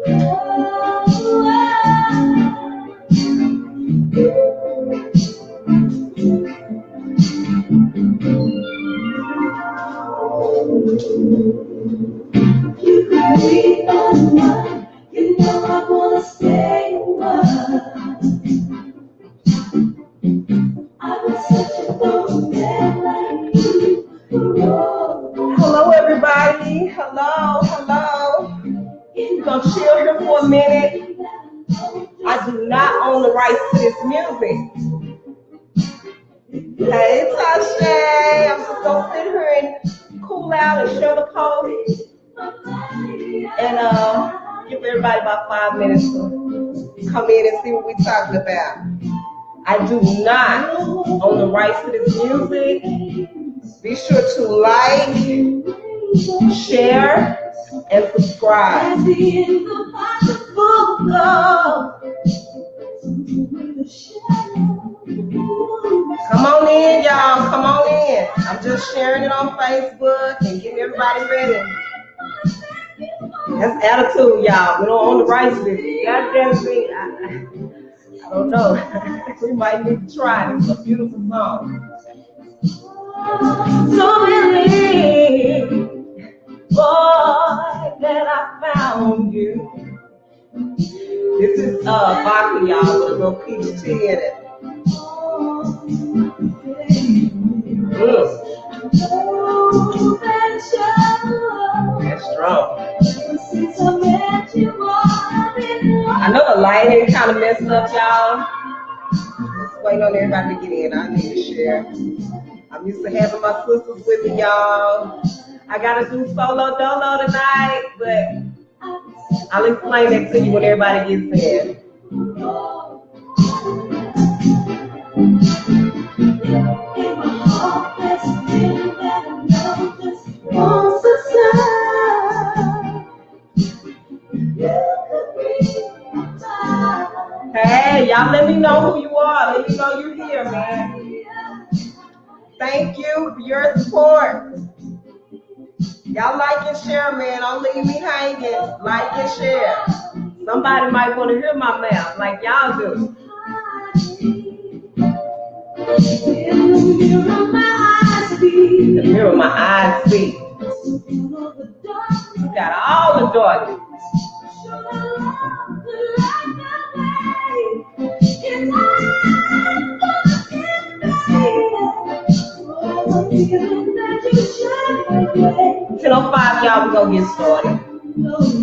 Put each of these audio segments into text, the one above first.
Hello, everybody. Hello, hello. We're going to chill here for a minute. I do not own the rights to this music. Hey, Tasha. I'm just going to sit here and cool out and show the post. And give everybody about 5 minutes to come in and see what we're talking about. I do not own the rights to this music. Be sure to like, share, and subscribe. Come on in, y'all. Come on in. I'm just sharing it on Facebook and getting everybody ready. That's attitude, y'all. We don't own the rights to this. Goddamn thing. I don't know. We might need to try it. It's a beautiful song. So believe, boy, that I found you. This is vodka, y'all, with a little peach tea in it. That's strong. I know the lighting kind of messed up, y'all. Just waiting on everybody to get in. I need to share. I'm used to having my sisters with me, y'all. I gotta do solo dolo tonight, but I'll explain that to you when everybody gets in. Hey, y'all let me know who you are. Let me know you're here, man. Thank you for your support. Y'all like and share, man. Don't leave me hanging. Like and share. Somebody might want to hear my mouth like y'all do. The mirror my eyes see. You got all the darkness. Till on 5, y'all, we're gonna get started.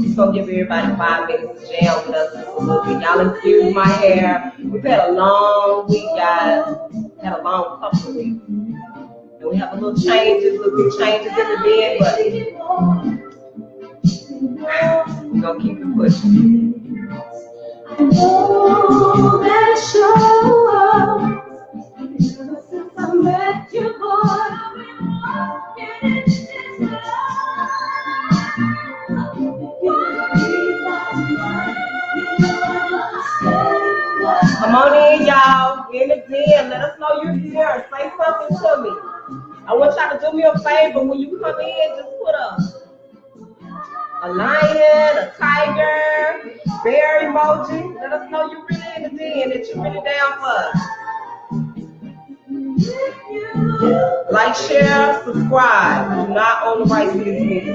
Just gonna give everybody 5 minutes to jam with us just a little bit. Y'all excuse my hair. We've had a long week, guys. Had a long couple of weeks. And we have a little changes, little bit changes in the bed, but we're gonna keep it pushing. I know that it shows. Since I met you, boy, I've been walking in this love. Come on in, y'all. In the den. Let us know you're here. Say something to me. I want y'all to do me a favor. When you come in, just put a lion, a tiger, bear emoji. Let us know you're really in the den, that you're really down for us. Like, share, subscribe. I do not own the rights to this video.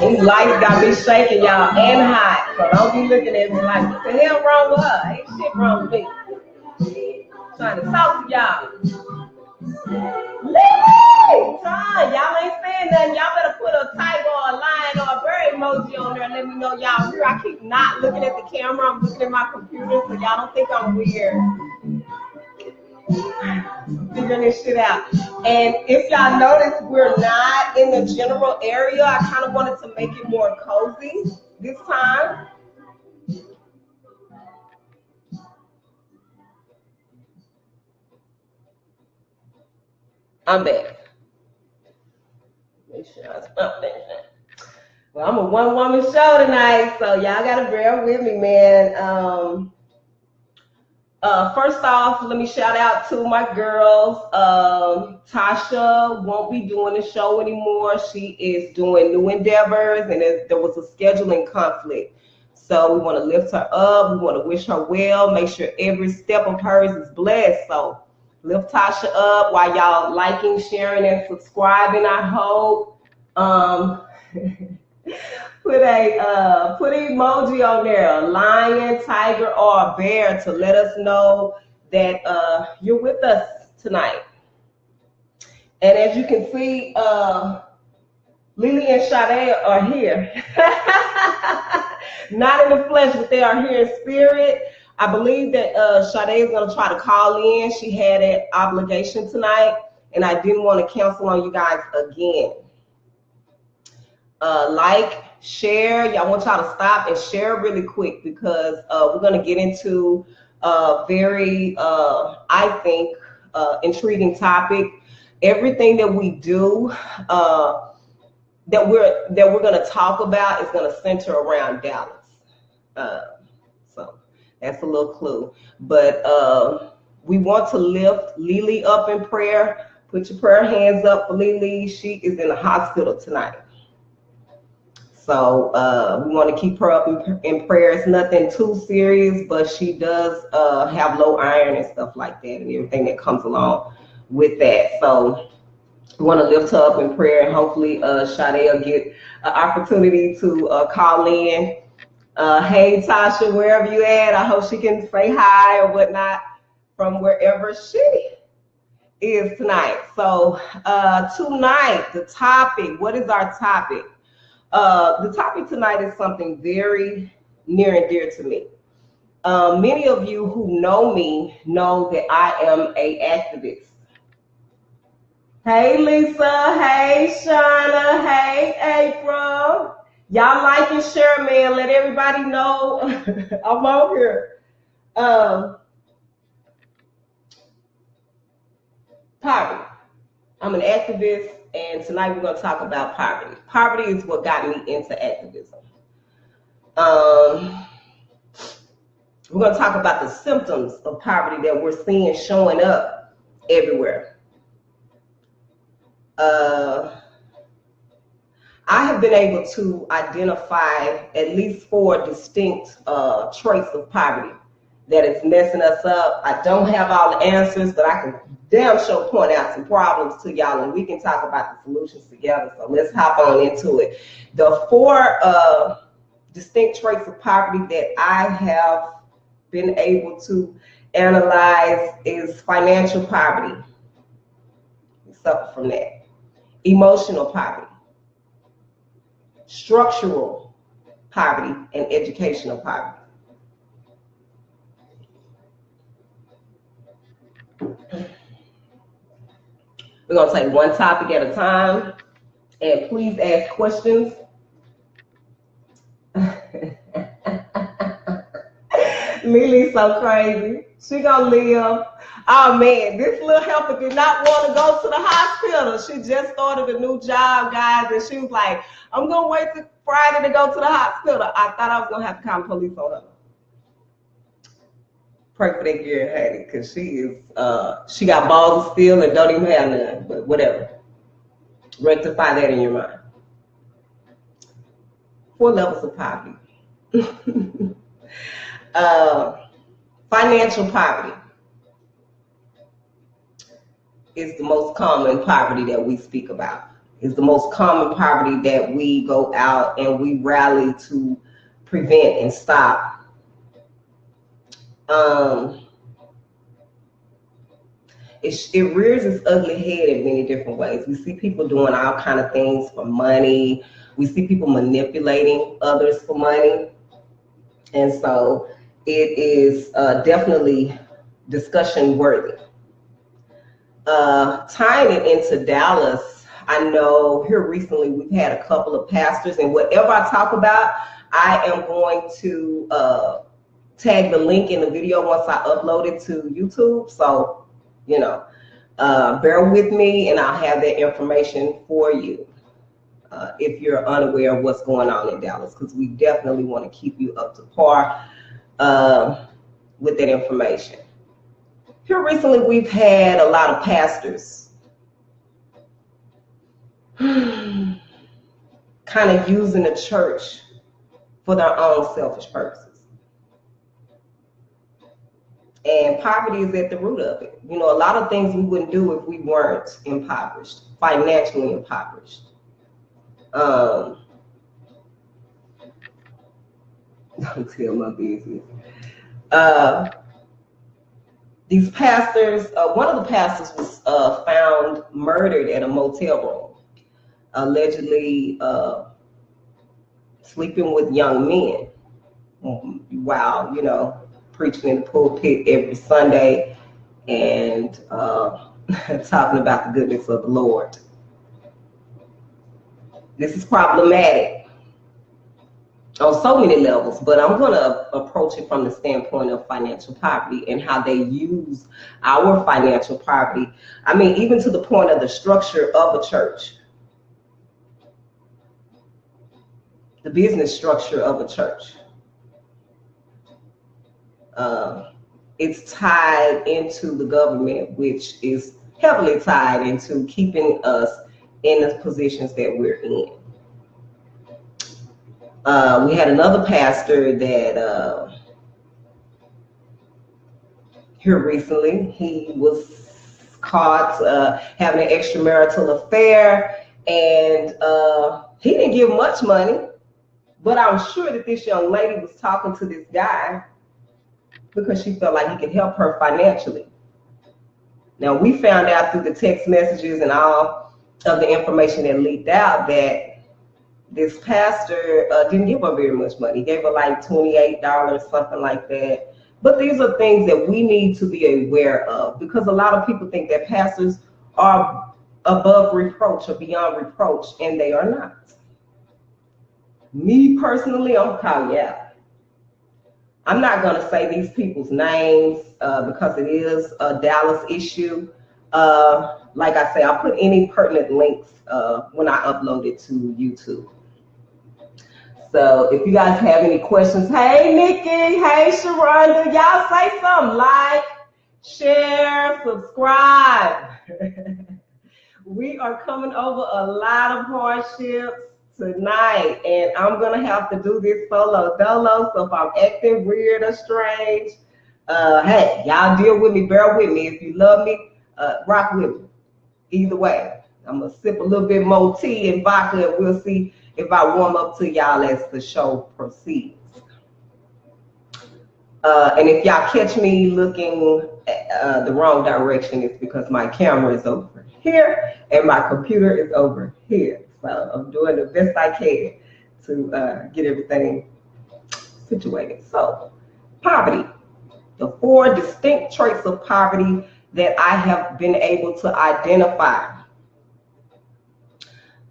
These lights got me shaking, y'all, and hot. So don't be looking at me like, what the hell wrong with her? Ain't shit wrong with me. I'm trying to talk to y'all. Lele! Y'all ain't saying nothing. Y'all better put a tiger or a lion or a bird emoji on there and let me know y'all here. I keep not looking at the camera. I'm looking at my computer, so y'all don't think I'm weird. I'm figuring this shit out. And if y'all notice, we're not in the general area. I kind of wanted to make it more cozy this time. I'm back. Make sure I stop that. Well, I'm a one-woman show tonight, so y'all gotta bear with me, man. First off, let me shout out to my girls. Tasha won't be doing the show anymore. She is doing new endeavors, and there was a scheduling conflict. So we want to lift her up. We want to wish her well. Make sure every step of hers is blessed. So lift Tasha up while y'all liking, sharing, and subscribing, I hope. Put an emoji on there, a lion, tiger, or a bear to let us know that you're with us tonight. And as you can see, Lele and Sade are here. Not in the flesh, but they are here in spirit. I believe that Sade is going to try to call in. She had an obligation tonight, and I didn't want to cancel on you guys again. Like, share. Y'all want y'all to stop and share really quick, because we're going to get into a very, I think, intriguing topic. Everything that we do that we're going to talk about is going to center around Dallas. So that's a little clue. But we want to lift Lele up in prayer. Put your prayer hands up for Lele. She is in the hospital tonight. So we want to keep her up in prayer. It's nothing too serious, but she does have low iron and stuff like that, and everything that comes along with that. So we want to lift her up in prayer, and hopefully Sade will get an opportunity to call in. Hey, Tasha, wherever you at, I hope she can say hi or whatnot from wherever she is tonight. So tonight, the topic, what is our topic? The topic tonight is something very near and dear to me. Many of you who know me know that I am an activist. Hey, Lisa. Hey, Shauna. Hey, April. Y'all like and share, man. Let everybody know I'm on here. Poverty. I'm an activist, and tonight we're going to talk about poverty. Poverty is what got me into activism. We're going to talk about the symptoms of poverty that we're seeing showing up everywhere. I have been able to identify at least 4 distinct traits of poverty that is messing us up. I don't have all the answers, but I can damn sure point out some problems to y'all, and we can talk about the solutions together. So let's hop on into it. The 4 distinct traits of poverty that I have been able to analyze is financial poverty. We suffer from that. Emotional poverty, structural poverty, and educational poverty. We're going to take one topic at a time, and please ask questions. Lele's so crazy. She gonna live. Oh man, this little helper did not want to go to the hospital. She just started a new job, guys, and she was like, I'm gonna wait till Friday to go to the hospital. I thought I was gonna have to call the police on her. Pray for that girl, Hattie, because she is she got balls of steel and don't even have none, but whatever. Rectify that in your mind. 4 levels of poverty. Financial poverty is the most common poverty that we speak about. It's the most common poverty that we go out and we rally to prevent and stop. It rears its ugly head in many different ways. We see people doing all kind of things for money. We see people manipulating others for money. And so it is definitely discussion worthy. Tying it into Dallas, I know here recently we've had a couple of pastors, and whatever I talk about, I am going to tag the link in the video once I upload it to YouTube. So, you know, bear with me and I'll have that information for you. if you're unaware of what's going on in Dallas, because we definitely want to keep you up to par with that information. Here recently, we've had a lot of pastors kind of using the church for their own selfish purposes. And poverty is at the root of it. You know, a lot of things we wouldn't do if we weren't impoverished, financially impoverished. Don't tell my business. These pastors, one of the pastors was found murdered at a motel room, allegedly sleeping with young men while, you know, preaching in the pulpit every Sunday and talking about the goodness of the Lord. This is problematic on so many levels, but I'm going to approach it from the standpoint of financial poverty and how they use our financial poverty. I mean, even to the point of the structure of a church, the business structure of a church. It's tied into the government, which is heavily tied into keeping us in the positions that we're in. We had another pastor that here recently, he was caught having an extramarital affair, and he didn't give much money, but I'm sure that this young lady was talking to this guy because she felt like he could help her financially. Now, we found out through the text messages and all of the information that leaked out that this pastor didn't give her very much money. He gave her like $28, something like that. But these are things that we need to be aware of, because a lot of people think that pastors are above reproach or beyond reproach, and they are not. Me personally, I'm calling you out. I'm not going to say these people's names because it is a Dallas issue. Like I say, I'll put any pertinent links when I upload it to YouTube. So if you guys have any questions, hey Nikki, hey Sharonda, y'all say something, like, share, subscribe. We are coming over a lot of hardships tonight, and I'm gonna have to do this solo dolo. So if I'm acting weird or strange, hey, y'all deal with me, bear with me. If you love me, rock with me. Either way, I'm gonna sip a little bit more tea and vodka, and we'll see if I warm up to y'all as the show proceeds. And if y'all catch me looking the wrong direction, it's because my camera is over here and my computer is over here. So I'm doing the best I can to get everything situated. So, poverty. The 4 distinct traits of poverty that I have been able to identify.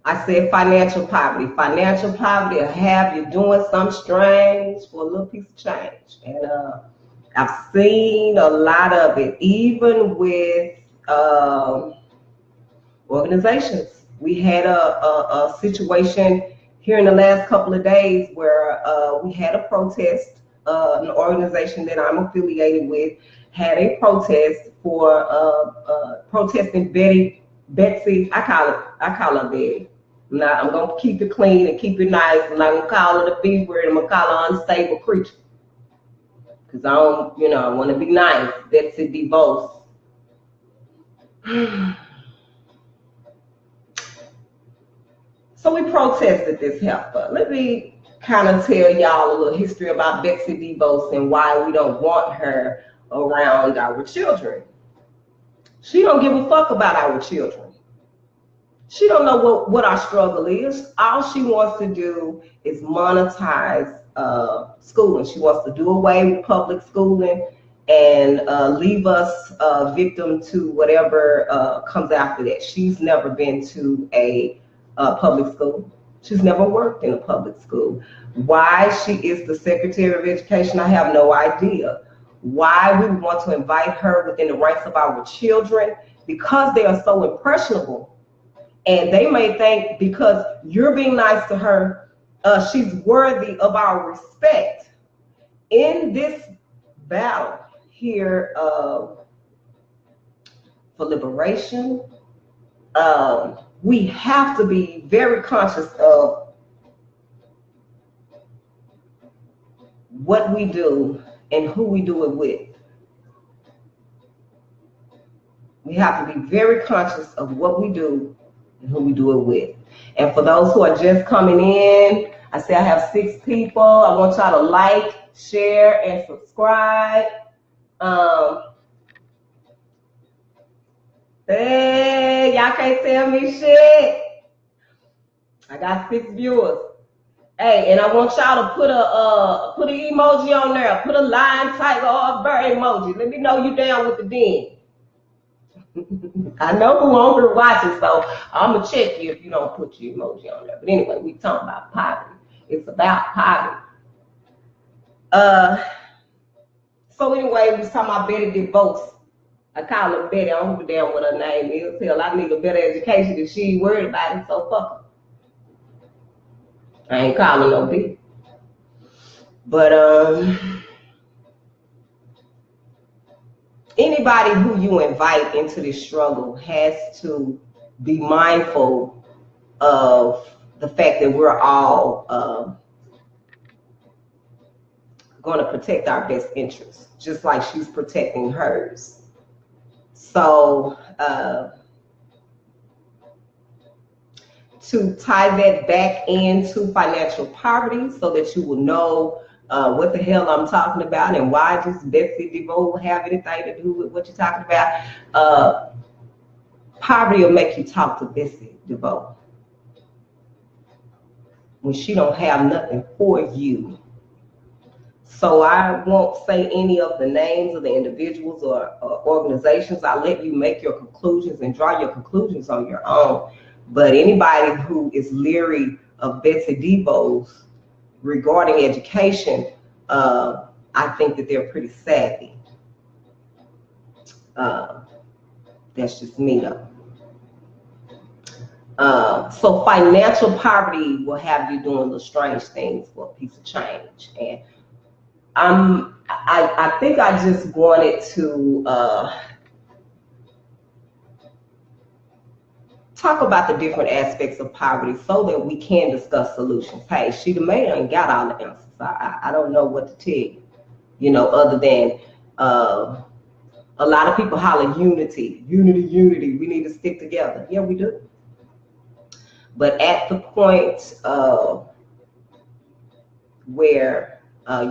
I said financial poverty. Financial poverty will have you doing something strange for a little piece of change. And I've seen a lot of it, even with organizations. We had a situation here in the last couple of days where we had a protest. An organization that I'm affiliated with had a protest for protesting Betsy. I call her Betty. Now I'm gonna keep it clean and keep it nice. I'm not gonna call her the B word. I'm gonna call her unstable creature. Cause I don't, I want to be nice. Betsy DeVos. So we protested this heifer. Let me kind of tell y'all a little history about Betsy DeVos and why we don't want her around our children. She don't give a fuck about our children. She don't know what our struggle is. All she wants to do is monetize schooling. She wants to do away with public schooling and leave us victim to whatever comes after that. She's never been to a public school. She's never worked in a public school. Why she is the Secretary of Education, I have no idea. Why we want to invite her within the rights of our children? Because they are so impressionable And they may think because you're being nice to her, she's worthy of our respect. In this battle here for liberation, we have to be very conscious of what we do and who we do it with. We have to be very conscious of what we do and who we do it with. And for those who are just coming in, I say I have 6 people. I want y'all to like, share, and subscribe. Hey, y'all can't tell me shit. I got 6 viewers. Hey, and I want y'all to put an emoji on there. Put a lion, tiger, or a bird emoji. Let me know you down with the den. I know who on here watching, so I'm gonna check you if you don't put your emoji on there. But anyway, we talking about poverty. It's about poverty. So anyway, we was talking about Betty DeVos. I call her Betty. I don't give a damn what her name is. Hell, I need a better education if she ain't worried about it, so fuck her. I ain't calling no bitch. But anybody who you invite into this struggle has to be mindful of the fact that we're all going to protect our best interests, just like she's protecting hers. So to tie that back into financial poverty so that you will know what the hell I'm talking about and why does Betsy DeVos have anything to do with what you're talking about. Poverty will make you talk to Betsy DeVos when she don't have nothing for you. So I won't say any of the names of the individuals or organizations. I'll let you make your conclusions and draw your conclusions on your own. But anybody who is leery of Betsy DeVos regarding education, I think that they're pretty savvy. That's just me though. So financial poverty will have you doing the strange things for a piece of change. And I think I just wanted to talk about the different aspects of poverty so that we can discuss solutions. Hey, Sheedah Mae ain't got all the answers. I don't know what to tell you, other than a lot of people holler unity. We need to stick together. Yeah, we do. But at the point where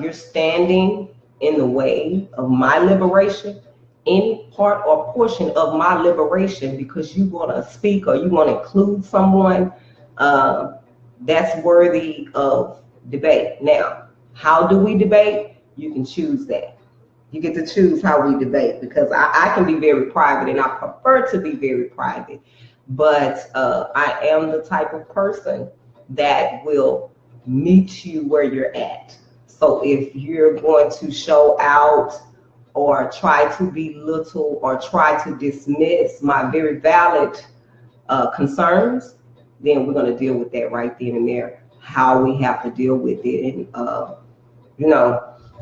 you're standing in the way of my liberation, any part or portion of my liberation, because you want to speak or you want to include someone, that's worthy of debate. Now, how do we debate? You can choose that. You get to choose how we debate, because I can be very private and I prefer to be very private. But I am the type of person that will meet you where you're at. So if you're going to show out or try to belittle or try to dismiss my very valid concerns, then we're going to deal with that right then and there, how we have to deal with it. And,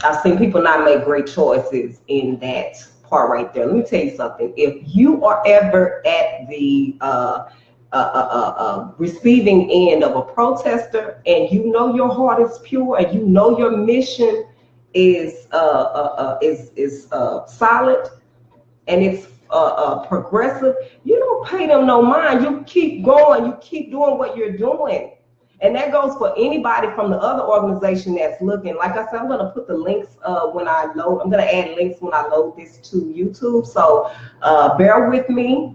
I've seen people not make great choices in that part right there. Let me tell you something. If you are ever at the receiving end of a protester and you know your heart is pure and you know your mission is solid and it's progressive, you don't pay them no mind. You keep going. You keep doing what you're doing. And that goes for anybody from the other organization that's looking. Like I said, I'm going to put the links when I load. I'm going to add links when I load this to YouTube. So bear with me.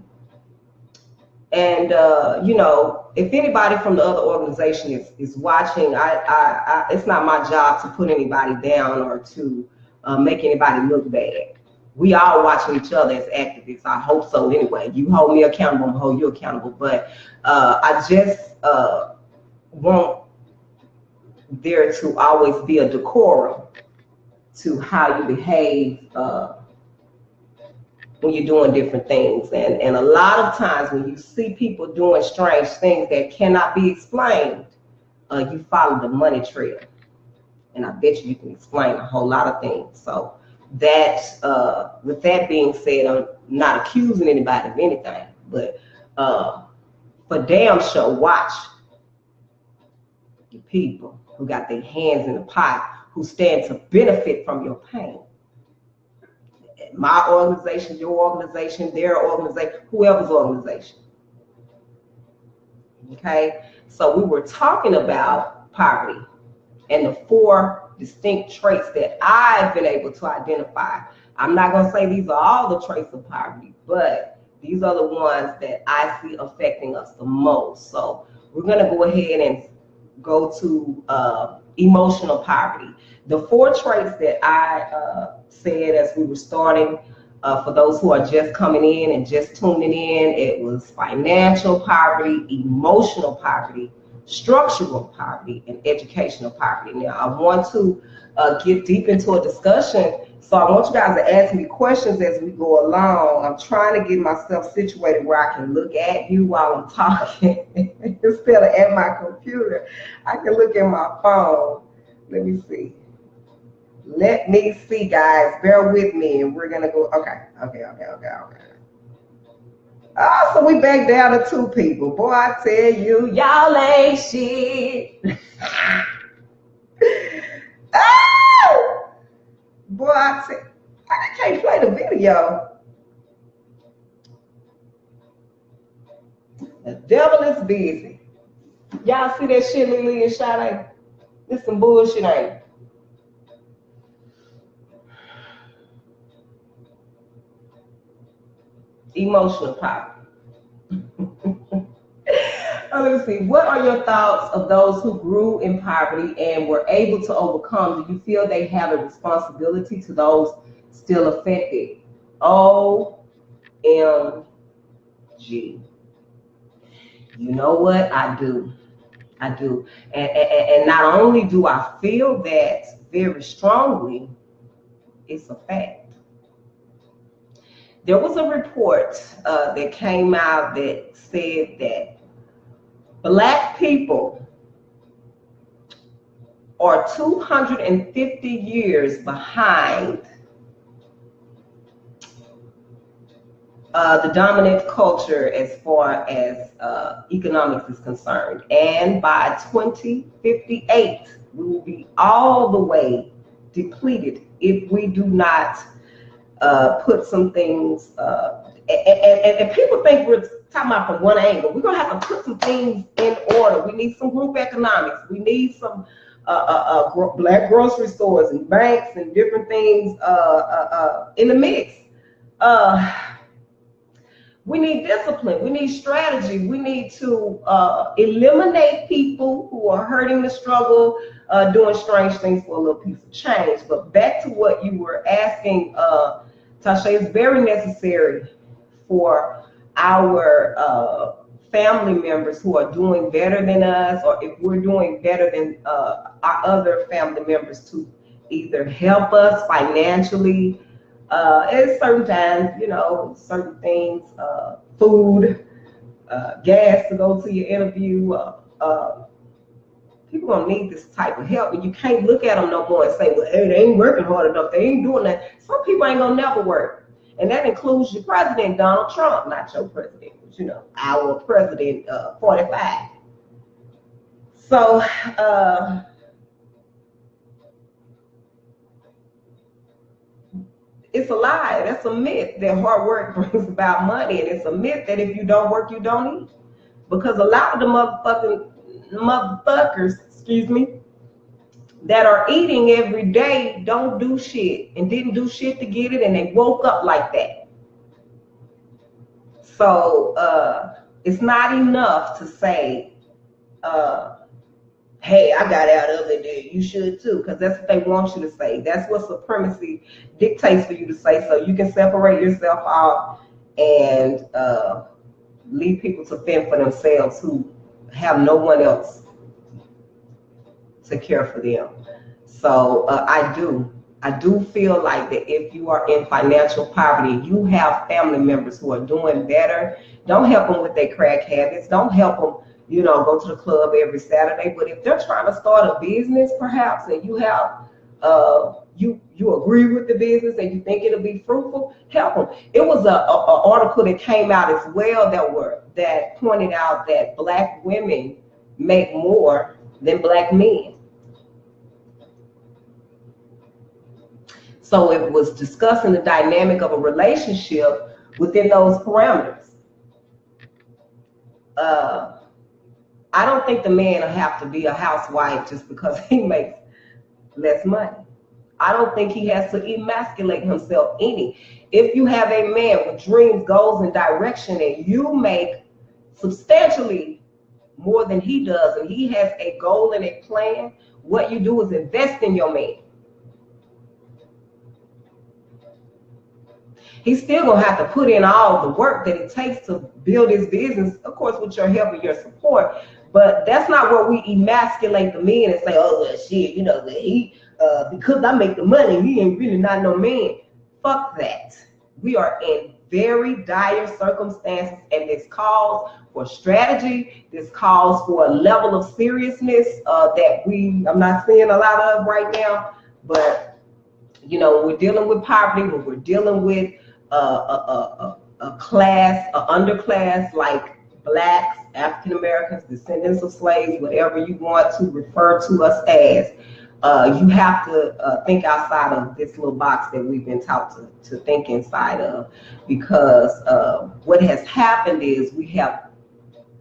And, if anybody from the other organization is watching, it's not my job to put anybody down or to make anybody look bad. We all watching each other as activists. I hope so anyway. You hold me accountable, I'm hold you accountable. But I just want there to always be a decorum to how you behave when you're doing different things. And a lot of times when you see people doing strange things that cannot be explained, you follow the money trail. And I bet you can explain a whole lot of things. So that, with that being said, I'm not accusing anybody of anything, but for damn sure, watch the people who got their hands in the pot, who stand to benefit from your pain. My organization, your organization, their organization, whoever's organization. Okay, so we were talking about poverty and the 4 distinct traits that I've been able to identify. I'm not going to say these are all the traits of poverty, but these are the ones that I see affecting us the most. So we're going to go ahead and go to emotional poverty. The 4 traits that I said as we were starting, for those who are just coming in and just tuning in, it was financial poverty, emotional poverty, structural poverty, and educational poverty. Now, I want to get deep into a discussion, so I want you guys to ask me questions as we go along. I'm trying to get myself situated where I can look at you while I'm talking instead of at my computer. I can look at my phone. Let me see. Let me see, guys. Bear with me, and we're gonna go. Okay. Oh, so we back down to 2 people. Boy, I tell you, y'all ain't shit. Oh! Boy, I can't play the video. The devil is busy. Y'all see that shit, Lele and Sade? This some bullshit, ain't it? Emotional poverty. Let me see. What are your thoughts of those who grew in poverty and were able to overcome? Do you feel they have a responsibility to those still affected? OMG. You know what? I do. And not only do I feel that very strongly, it's a fact. There was a report that came out that said that Black people are 250 years behind the dominant culture as far as economics is concerned. And by 2058, we will be all the way depleted if we do not put some things, and people think we're talking about from one angle. We're going to have to put some things in order. We need some group economics. We need some Black grocery stores and banks and different things in the mix. We need discipline. We need strategy. We need to eliminate people who are hurting the struggle, doing strange things for a little piece of change. But back to what you were asking, Tasha, it's very necessary for our family members who are doing better than us, or if we're doing better than our other family members, to either help us financially, at certain times, you know, certain things, food, gas to go to your interview. People gonna need this type of help, and you can't look at them no more and say, well, hey, they ain't working hard enough, they ain't doing that. Some people ain't gonna never work, and that includes your president, Donald Trump, not your president, but you know, our president, 45. So it's a lie. That's a myth that hard work brings about money, and it's a myth that if you don't work, you don't eat. Because a lot of the motherfuckers, excuse me, that are eating every day don't do shit and didn't do shit to get it, and they woke up like that. So it's not enough to say, hey, I got out of it, you should too, because that's what they want you to say. That's what supremacy dictates for you to say, so you can separate yourself off and leave people to fend for themselves who have no one else to care for them. So I do I do feel like that if you are in financial poverty, you have family members who are doing better. Don't help them with their crack habits. Don't help them, go to the club every Saturday. But if they're trying to start a business, perhaps, and you have, you agree with the business and you think it'll be fruitful, help them. It was a article that came out as well that pointed out that Black women make more than Black men. So it was discussing the dynamic of a relationship within those parameters. I don't think the man will have to be a housewife just because he makes less money. I don't think he has to emasculate himself any. If you have a man with dreams, goals, and direction, and you make substantially more than he does, and he has a goal and a plan, what you do is invest in your man. He's still gonna have to put in all the work that it takes to build his business, of course, with your help and your support. But that's not where we emasculate the men and say, oh, well, shit, he, because I make the money, he ain't really not no man. Fuck that. We are in very dire circumstances, and this calls for strategy. This calls for a level of seriousness that I'm not seeing a lot of right now. But, when we're dealing with poverty, when we're dealing with a class, an underclass like Blacks, African Americans, descendants of slaves, whatever you want to refer to us as, you have to think outside of this little box that we've been taught to think inside of, because what has happened is we have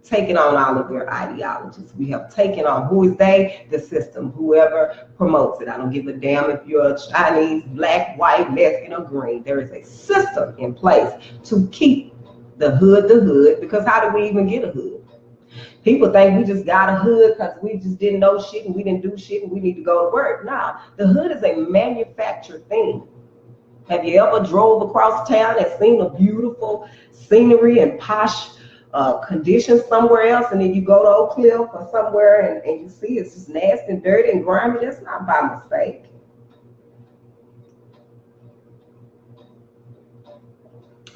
taken on all of their ideologies. We have taken on, who is they? The system, whoever promotes it. I don't give a damn if you're a Chinese, Black, white, Mexican, or green. There is a system in place to keep the hood, because how do we even get a hood? People think we just got a hood because we just didn't know shit and we didn't do shit and we need to go to work. Nah, the hood is a manufactured thing. Have you ever drove across town and seen a beautiful scenery and posh conditions somewhere else, and then you go to Oak Cliff or somewhere and you see it's just nasty and dirty and grimy? That's not by mistake.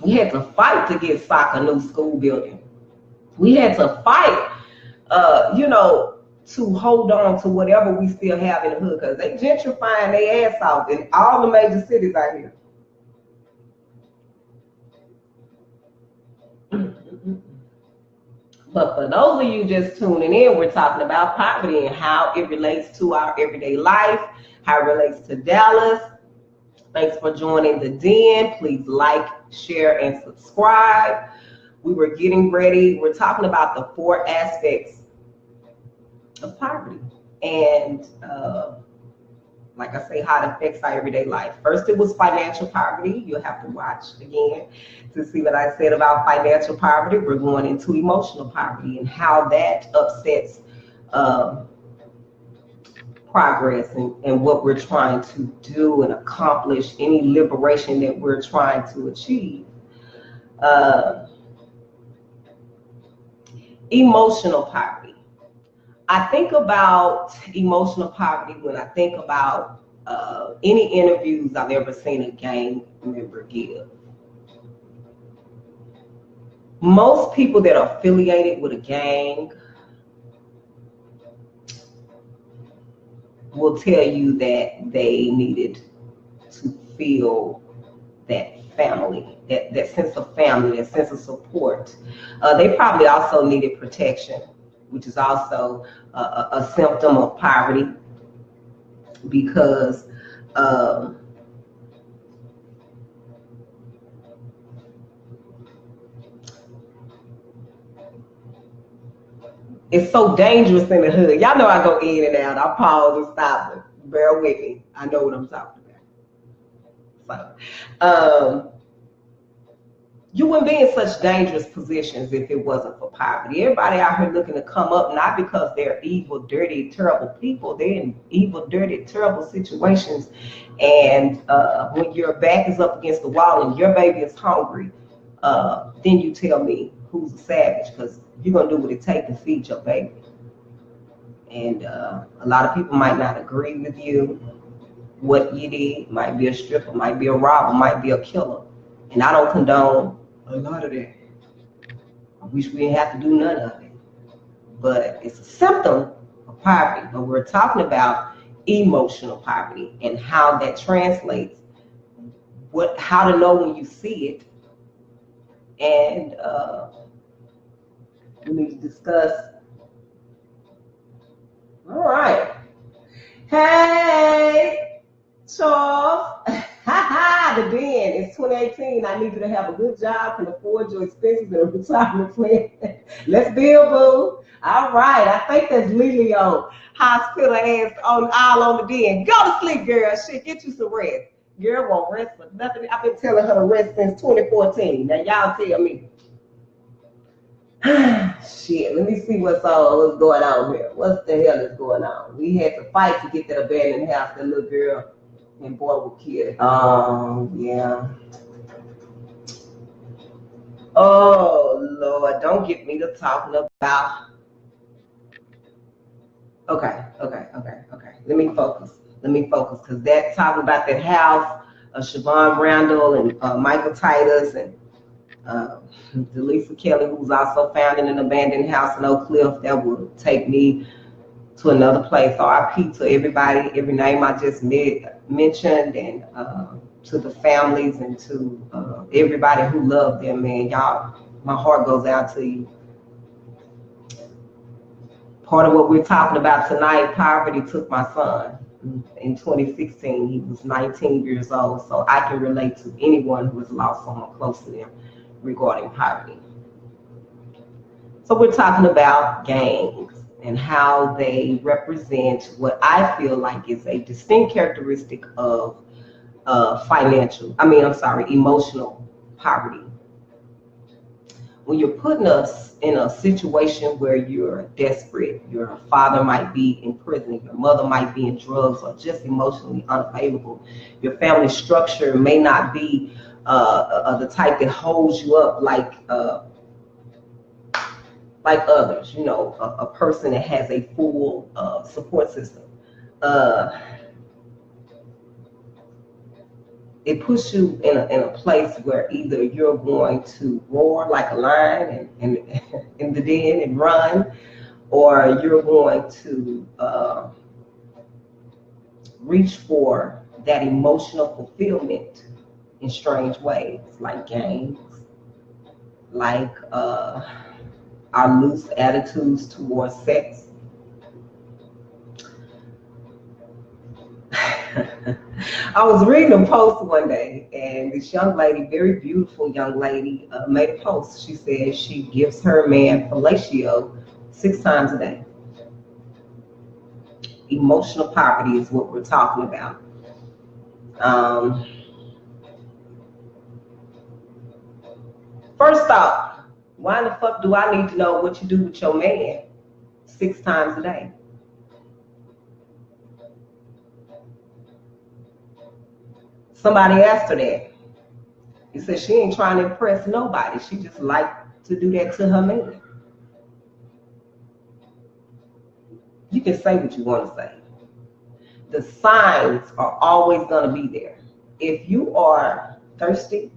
We had to fight to get SOC a new school building. We had to fight, to hold on to whatever we still have in the hood, because they gentrifying their ass off in all the major cities out here. But for those of you just tuning in, we're talking about poverty and how it relates to our everyday life, how it relates to Dallas. Thanks for joining the Den. Please like, share, and subscribe. We were getting ready. We're talking about the 4 aspects of poverty and, like I say, how it affects our everyday life. First, it was financial poverty. You'll have to watch again to see what I said about financial poverty. We're going into emotional poverty and how that upsets progress and what we're trying to do and accomplish, any liberation that we're trying to achieve. Emotional poverty. I think about emotional poverty when I think about any interviews I've ever seen a gang member give. Most people that are affiliated with a gang will tell you that they needed to feel that family, that sense of family, that sense of support. They probably also needed protection, which is also a symptom of poverty, because it's so dangerous in the hood. Y'all know I go in and out. I pause and stop, but bear with me. I know what I'm talking about. So, you wouldn't be in such dangerous positions if it wasn't for poverty. Everybody out here looking to come up, not because they're evil, dirty, terrible people. They're in evil, dirty, terrible situations. And when your back is up against the wall and your baby is hungry, then you tell me who's a savage, because you're going to do what it takes to feed your baby. And a lot of people might not agree with you. what you did. Might be a stripper, might be a robber, might be a killer. And I don't condone a lot of that. I wish we didn't have to do none of it. But it's a symptom of poverty. But we're talking about emotional poverty and how that translates, how to know when you see it. And we need to discuss. All right. Hey, Charles. The Den. It's 2018. I need you to have a good job, can afford your expenses and a retirement plan. Let's build, boo. All right. I think that's Lele on hospital ass all on the Den. Go to sleep, girl. Shit, get you some rest. Girl won't rest for nothing. I've been telling her to rest since 2014. Now y'all tell me. Shit, let me see what's going on here. What the hell is going on? We had to fight to get that abandoned house that little girl and boy was killed. Yeah. Oh Lord, don't get me to talking about. Okay. Let me focus, because that talking about that house, Siobhan Randall and Michael Titus and Delisa Kelly, who's also found in an abandoned house in Oak Cliff, that will take me to another place. RIP to everybody, every name I just mentioned, and to the families and to everybody who loved them, man. Y'all, my heart goes out to you. Part of what we're talking about tonight, poverty took my son. In 2016, he was 19 years old, so I can relate to anyone who has lost someone close to them regarding poverty. So we're talking about gangs and how they represent what I feel like is a distinct characteristic of emotional poverty. When you're putting us in a situation where you're desperate, your father might be in prison, your mother might be in drugs, or just emotionally unavailable, your family structure may not be the type that holds you up like others, you know, a person that has a full support system. It puts you in a place where either you're going to roar like a lion and in the den and run, or you're going to reach for that emotional fulfillment in strange ways, like gangs, like our loose attitudes towards sex. I was reading a post one day, and this young lady, very beautiful young lady, made a post. She said she gives her man fellatio 6 times a day. Emotional poverty is what we're talking about. First off, why the fuck do I need to know what you do with your man 6 times a day? Somebody asked her that. He said she ain't trying to impress nobody. She just like to do that to her man. You can say what you want to say. The signs are always going to be there. If you are thirsty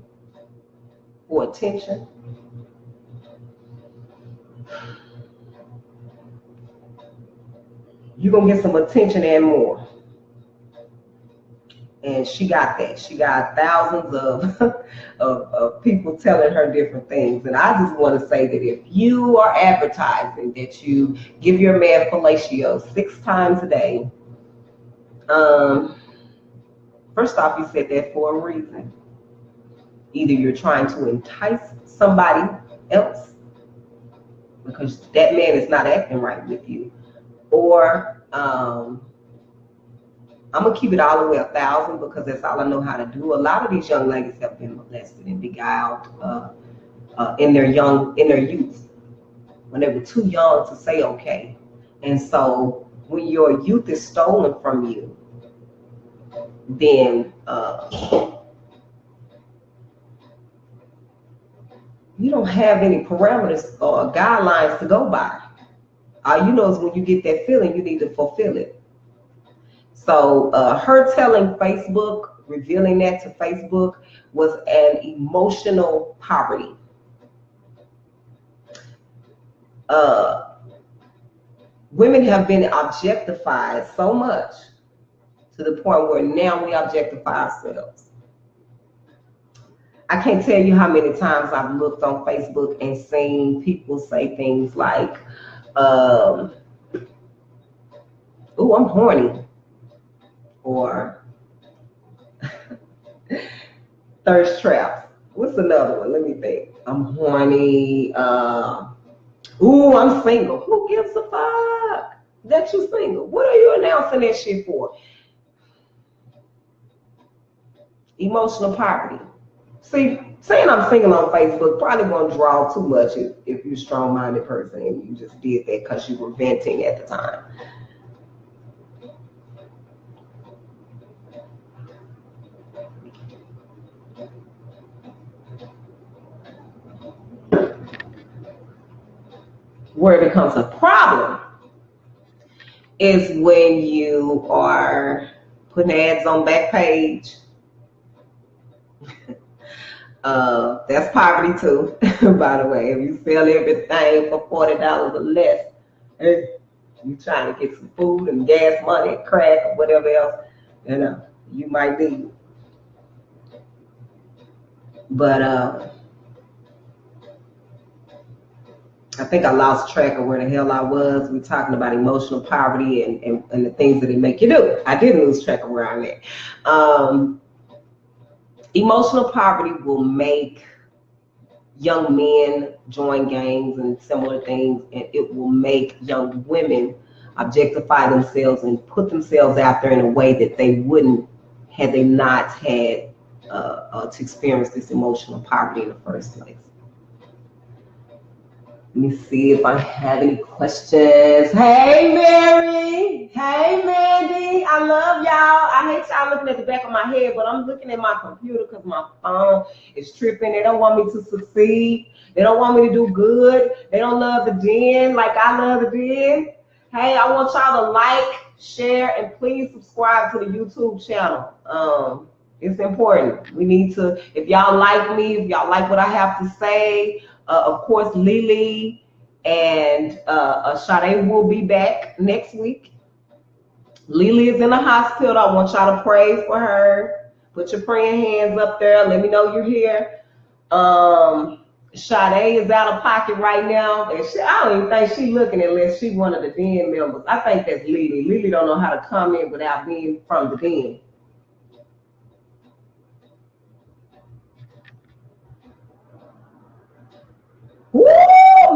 for attention, you're going to get some attention and more. And she got that. She got thousands of people telling her different things. And I just want to say that if you are advertising that you give your man fellatio 6 times a day, first off, you said that for a reason. Either you're trying to entice somebody else because that man is not acting right with you, or I'm going to keep it all the way 1,000 because that's all I know how to do. A lot of these young ladies have been molested and beguiled in their youth, when they were too young to say okay. And so when your youth is stolen from you, then you don't have any parameters or guidelines to go by. All you know is when you get that feeling, you need to fulfill it. So her telling Facebook, revealing that to Facebook, was an emotional poverty. Women have been objectified so much to the point where now we objectify ourselves. I can't tell you how many times I've looked on Facebook and seen people say things like, "Ooh, I'm horny," or thirst traps. What's another one? Let me think. I'm horny. Ooh, I'm single. Who gives a fuck that you single? What are you announcing that shit for? Emotional poverty. See, saying I'm single on Facebook probably won't draw too much if you're a strong-minded person and you just did that because you were venting at the time. Where it becomes a problem is when you are putting ads on Backpage. That's poverty too, by the way. If you sell everything for $40 or less, you trying to get some food and gas money and crack or whatever else, you might need. But I think I lost track of where the hell I was. We're talking about emotional poverty and the things that it make you do. I didn't lose track of where I'm at. Emotional poverty will make young men join gangs and similar things, and it will make young women objectify themselves and put themselves out there in a way that they wouldn't had they not had to experience this emotional poverty in the first place. Let me see if I have any questions. Hey, Mary. Hey, Mandy. I love y'all. I hate y'all looking at the back of my head, but I'm looking at my computer because my phone is tripping. They don't want me to succeed. They don't want me to do good. They don't love the den like I love the den. Hey, I want y'all to like, share, and please subscribe to the YouTube channel. It's important. We need to, if y'all like me, if y'all like what I have to say, of course, Lele and Sade will be back next week. Lele is in the hospital. I want y'all to pray for her. Put your praying hands up there. Let me know you're here. Sade is out of pocket right now. And I don't even think she's looking unless she's one of the den members. I think that's Lele. Lele don't know how to comment without being from the den. Woo,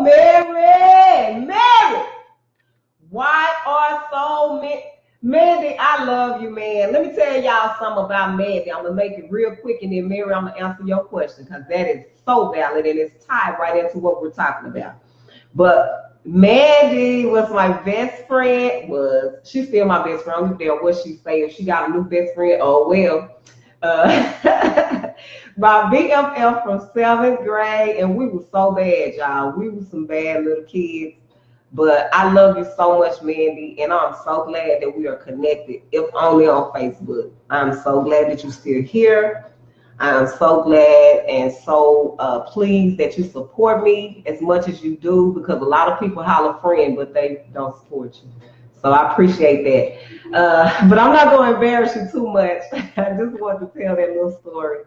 Mary! Why are so many? Mandy, I love you, man. Let me tell y'all something about Mandy. I'm going to make it real quick, and then Mary, I'm going to answer your question because that is so valid, and it's tied right into what we're talking about. But Mandy was my best friend. She's still my best friend. I don't care what she say. If she got a new best friend, oh, well. My BFF from 7th grade, and we were so bad, y'all. We were some bad little kids. But I love you so much, Mandy, and I'm so glad that we are connected, if only on Facebook. I'm so glad that you're still here. I'm so glad and so pleased that you support me as much as you do, because a lot of people holler friend, but they don't support you. So I appreciate that. But I'm not going to embarrass you too much. I just want to tell that little story.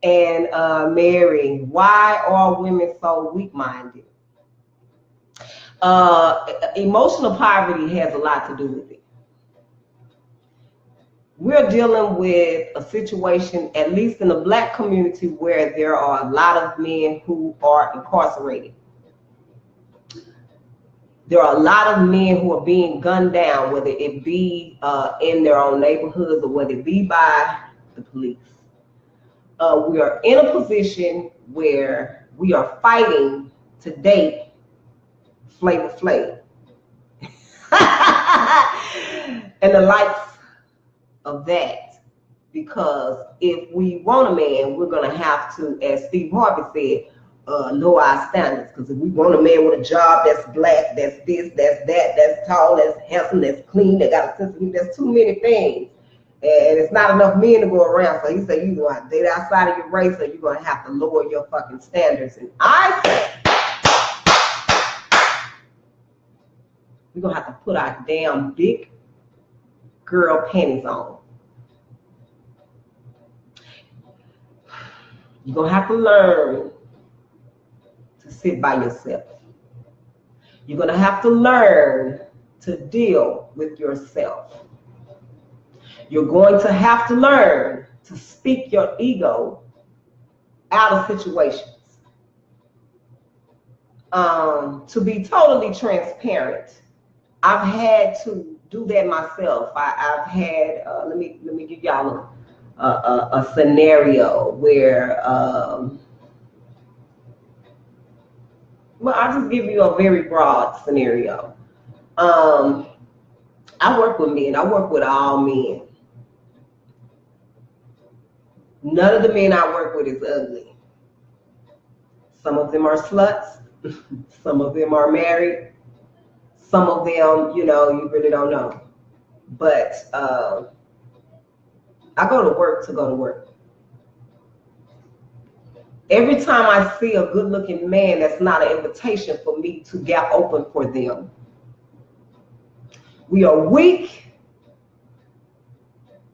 And Mary, why are women so weak-minded? Emotional poverty has a lot to do with it. We're dealing with a situation, at least in the Black community, where there are a lot of men who are incarcerated. There are a lot of men who are being gunned down, whether it be in their own neighborhoods or whether it be by the police. We are in a position where we are fighting to date Flavor Flav. And the likes of that, because if we want a man, we're going to have to, as Steve Harvey said, lower our standards. Because if we want a man with a job that's black, that's this, that's that, that's tall, that's handsome, that's clean, that got a sense of humor, there's too many things. And it's not enough men to go around. So he said, you're going to date outside of your race, or you're going to have to lower your fucking standards. And I said, we're going to have to put our damn big girl panties on. You're going to have to learn to sit by yourself. You're going to have to learn to deal with yourself. You're going to have to learn to speak your ego out of situations. To be totally transparent, I've had to do that myself. I've had, let me give y'all a scenario where, well, I'll just give you a very broad scenario. I work with men. I work with all men. None of the men I work with is ugly. Some of them are sluts. Some of them are married. Some of them, you know, you really don't know. But I go to work to go to work. Every time I see a good-looking man, that's not an invitation for me to gap open for them. We are weak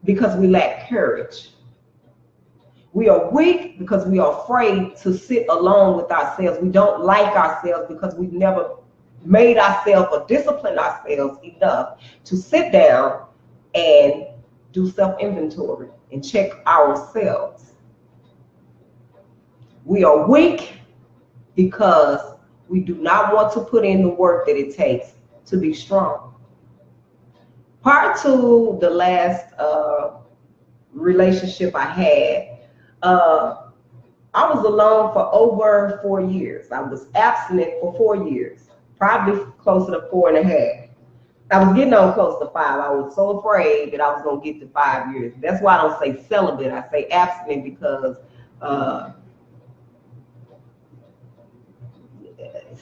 because we lack courage. We are weak because we are afraid to sit alone with ourselves. We don't like ourselves because we've never made ourselves or disciplined ourselves enough to sit down and do self-inventory and check ourselves. We are weak because we do not want to put in the work that it takes to be strong. Prior to the last relationship I had, I was alone for over 4 years. I was abstinent for 4 years, probably closer to 4.5. I was getting on close to 5. I was so afraid that I was going to get to 5 years. That's why I don't say celibate. I say abstinent because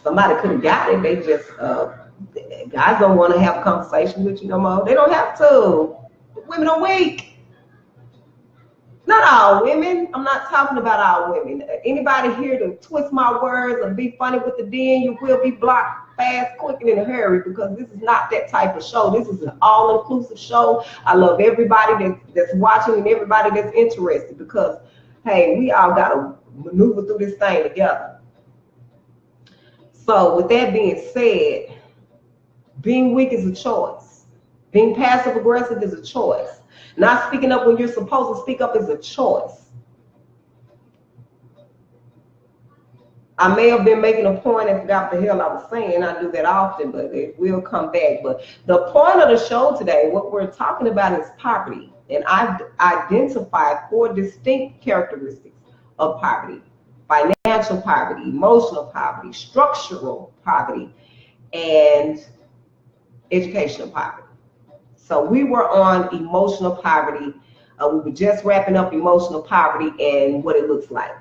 somebody could have got it. They just, guys don't want to have a conversation with you no more. They don't have to. Women are weak. Not all women. I'm not talking about all women. Anybody here to twist my words or be funny with the D, you will be blocked fast, quick, and in a hurry, because this is not that type of show. This is an all-inclusive show. I love everybody that's watching and everybody that's interested, because, hey, we all got to maneuver through this thing together. So with that being said, being weak is a choice. Being passive-aggressive is a choice. Not speaking up when you're supposed to speak up is a choice. I may have been making a point and forgot what the hell I was saying. I do that often, but it will come back. But the point of the show today, what we're talking about is poverty. And I've identified 4 distinct characteristics of poverty: financial poverty, emotional poverty, structural poverty, and educational poverty. So we were on emotional poverty. We were just wrapping up emotional poverty and what it looks like.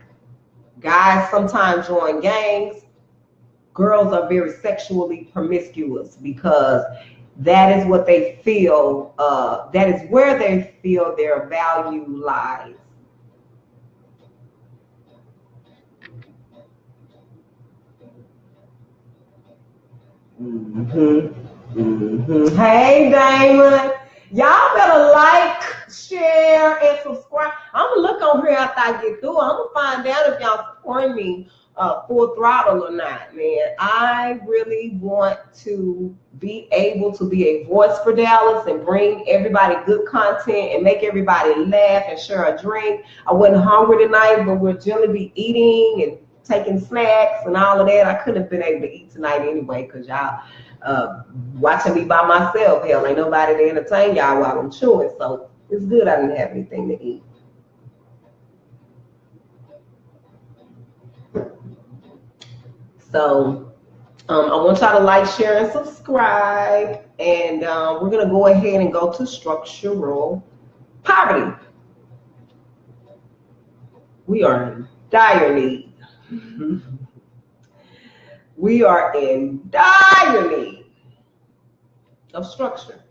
Guys sometimes join gangs. Girls are very sexually promiscuous because that is what they feel, that is where they feel their value lies. Hey, Damon. Y'all better like, share, and subscribe. I'm going to look on here after I get through. I'm going to find out if y'all support me full throttle or not, man. I really want to be able to be a voice for Dallas and bring everybody good content and make everybody laugh and share a drink. I wasn't hungry tonight, but we'll generally be eating and taking snacks and all of that. I couldn't have been able to eat tonight anyway because y'all watching me by myself. Hell, ain't nobody to entertain y'all while I'm chewing. So it's good I didn't have anything to eat. So I want y'all to like, share, and subscribe. And we're going to go ahead and go to structural poverty. We are in dire need. We are in dire need of structure.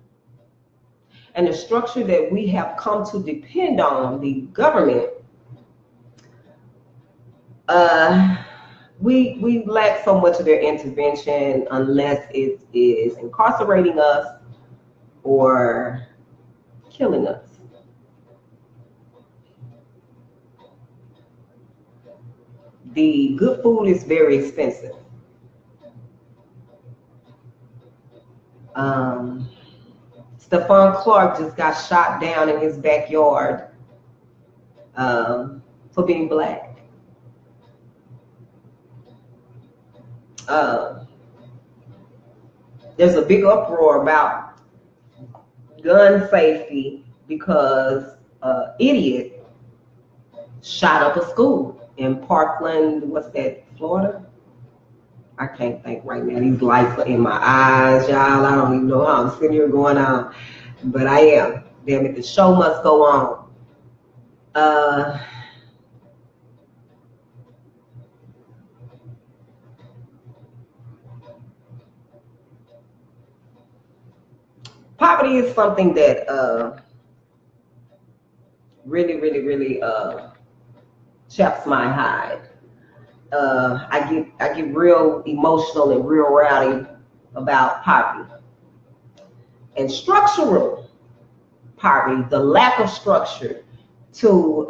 And the structure that we have come to depend on, the government, we lack so much of their intervention unless it is incarcerating us or killing us. The good food is very expensive. Stephon Clark just got shot down in his backyard for being black. There's a big uproar about gun safety because an idiot shot up a school in Parkland, what's that, Florida? I can't think right now. These lights are in my eyes, y'all. I don't even know how I'm sitting here going on, but I am. Damn it, the show must go on. Poverty is something that really chaps my hide. I get real emotional and real rowdy about poverty. And structural poverty, the lack of structure to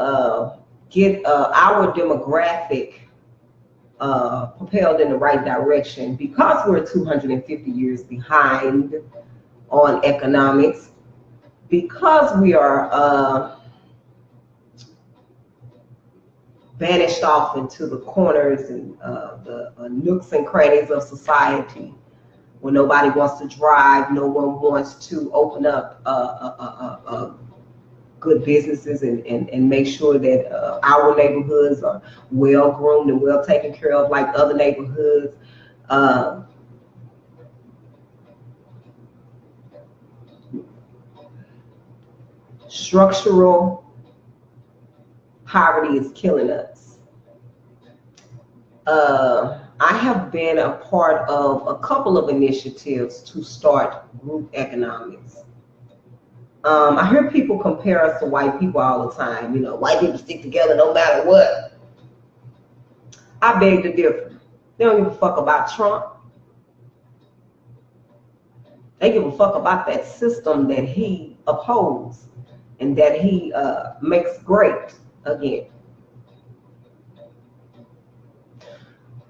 get our demographic propelled in the right direction, because we're 250 years behind on economics, because we are vanished off into the corners and the nooks and crannies of society, where nobody wants to drive, no one wants to open up good businesses and make sure that our neighborhoods are well groomed and well taken care of like other neighborhoods. Structural poverty is killing us. I have been a part of a couple of initiatives to start group economics. I hear people compare us to white people all the time. You know, white people stick together no matter what. I beg to differ. They don't give a fuck about Trump. They give a fuck about that system that he opposed and that he makes great again.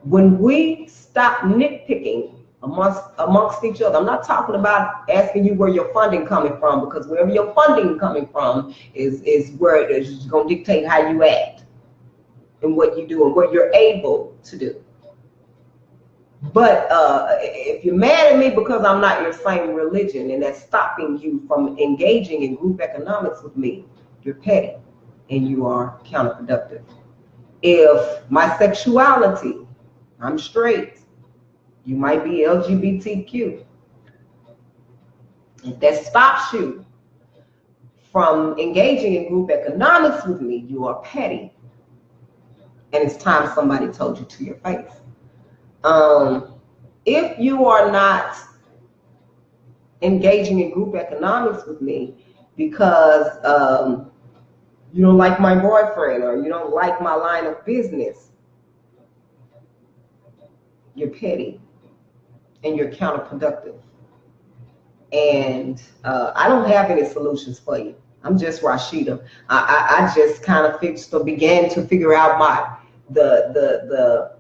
When we stop nitpicking amongst each other, I'm not talking about asking you where your funding coming from, because wherever your funding coming from is where it is going to dictate how you act and what you do and what you're able to do. But if you're mad at me because I'm not your same religion and that's stopping you from engaging in group economics with me, you're petty and you are counterproductive. If my sexuality, I'm straight, you might be LGBTQ. If that stops you from engaging in group economics with me, you are petty. And it's time somebody told you to your face. If you are not engaging in group economics with me because you don't like my boyfriend or you don't like my line of business, you're petty and you're counterproductive. And I don't have any solutions for you. I'm just Rashida. I just kind of began to figure out the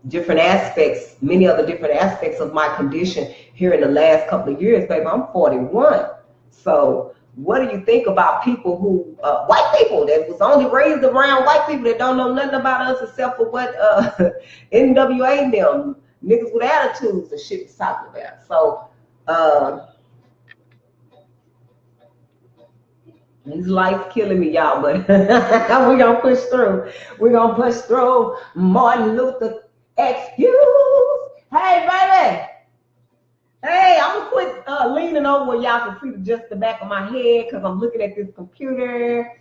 different aspects, many of the different aspects of my condition here in the last couple of years, baby. I'm 41. So what do you think about people who, white people that was only raised around white people that don't know nothing about us except for what NWA and them, niggas with attitudes and shit is talking about. So these lights killing me, y'all, but we're going to push through. We're going to push through. Martin Luther, excuse. Hey, baby. Hey, I'm going to quit leaning over where y'all can see just the back of my head because I'm looking at this computer.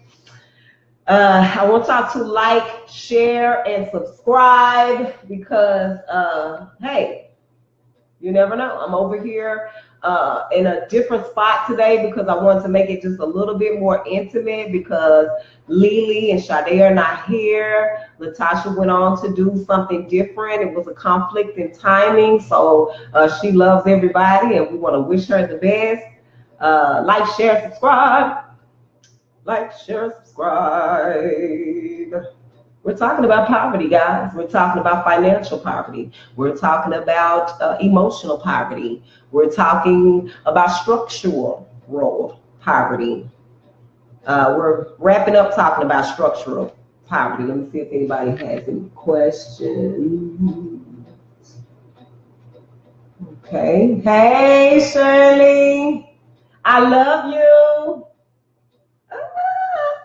I want y'all to like, share, and subscribe because, hey, you never know. I'm over here in a different spot today because I wanted to make it just a little bit more intimate because Lele and Sade are not here. Latasha went on to do something different. It was a conflict in timing, so she loves everybody, and we want to wish her the best. Like, share, subscribe. Like, share, subscribe. We're talking about poverty, guys. We're talking about financial poverty. We're talking about emotional poverty. We're talking about structural poverty. We're wrapping up talking about structural poverty. Let me see if anybody has any questions. Okay. Hey, Shirley. I love you. I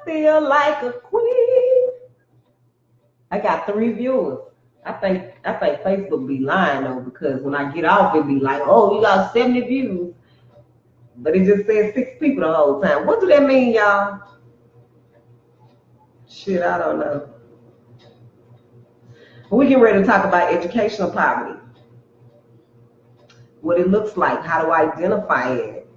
feel like a queen. I got 3 viewers. I think Facebook be lying though, because when I get off it be like, oh, you got 70 views. But it just says 6 people the whole time. What do that mean, y'all? Shit, I don't know. We get ready to talk about educational poverty. What it looks like, how to identify it.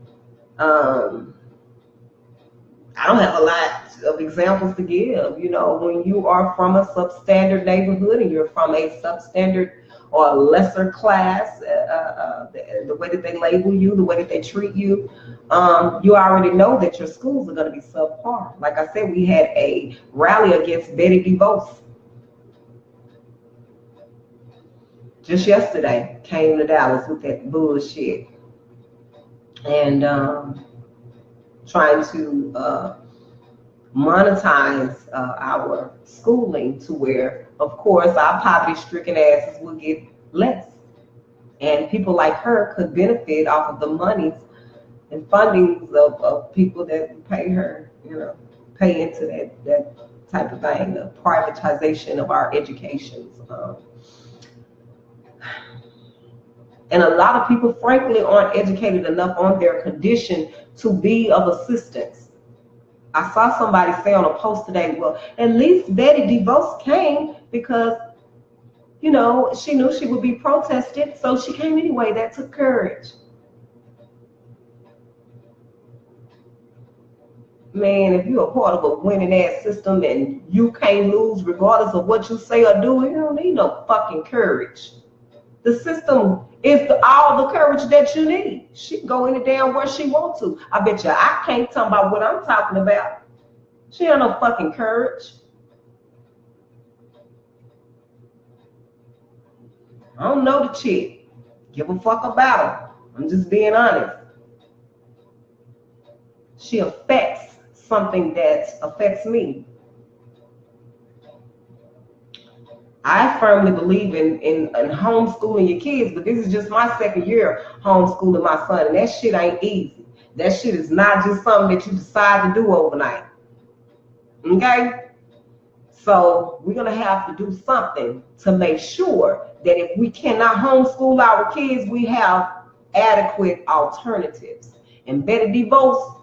I don't have a lot of examples to give. You know, when you are from a substandard neighborhood and you're from a substandard or a lesser class, the way that they label you, the way that they treat you, you already know that your schools are going to be subpar. Like I said, we had a rally against Betty DeVos just yesterday. Came to Dallas with that bullshit. And trying to monetize our schooling to where, of course, our poverty-stricken asses will get less. And people like her could benefit off of the monies and fundings of people that pay her, you know, pay into that type of thing, the privatization of our educations. And a lot of people, frankly, aren't educated enough on their condition to be of assistance. I saw somebody say on a post today, well, at least Betty DeVos came because, you know, she knew she would be protested, so she came anyway. That took courage. Man, if you're a part of a winning ass system and you can't lose regardless of what you say or do, you don't need no fucking courage. The system is all the courage that you need. She can go any damn where she wants to. I bet you I can't talk about what I'm talking about. She ain't no fucking courage. I don't know the chick. Give a fuck about her. I'm just being honest. She affects something that affects me. I firmly believe in homeschooling your kids, but this is just my 2nd year homeschooling my son, and that shit ain't easy. That shit is not just something that you decide to do overnight. Okay? So we're going to have to do something to make sure that if we cannot homeschool our kids, we have adequate alternatives. And Betty DeVos,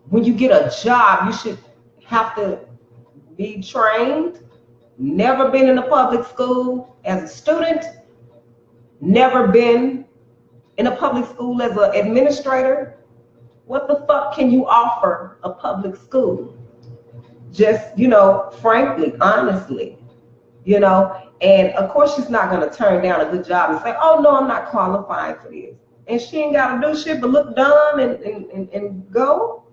when you get a job, you should have to be trained, never been in a public school as a student, never been in a public school as an administrator. What the fuck can you offer a public school? Just, you know, frankly, honestly, you know, and of course she's not going to turn down a good job and say, oh, no, I'm not qualified for this. And she ain't got to do shit but look dumb and go.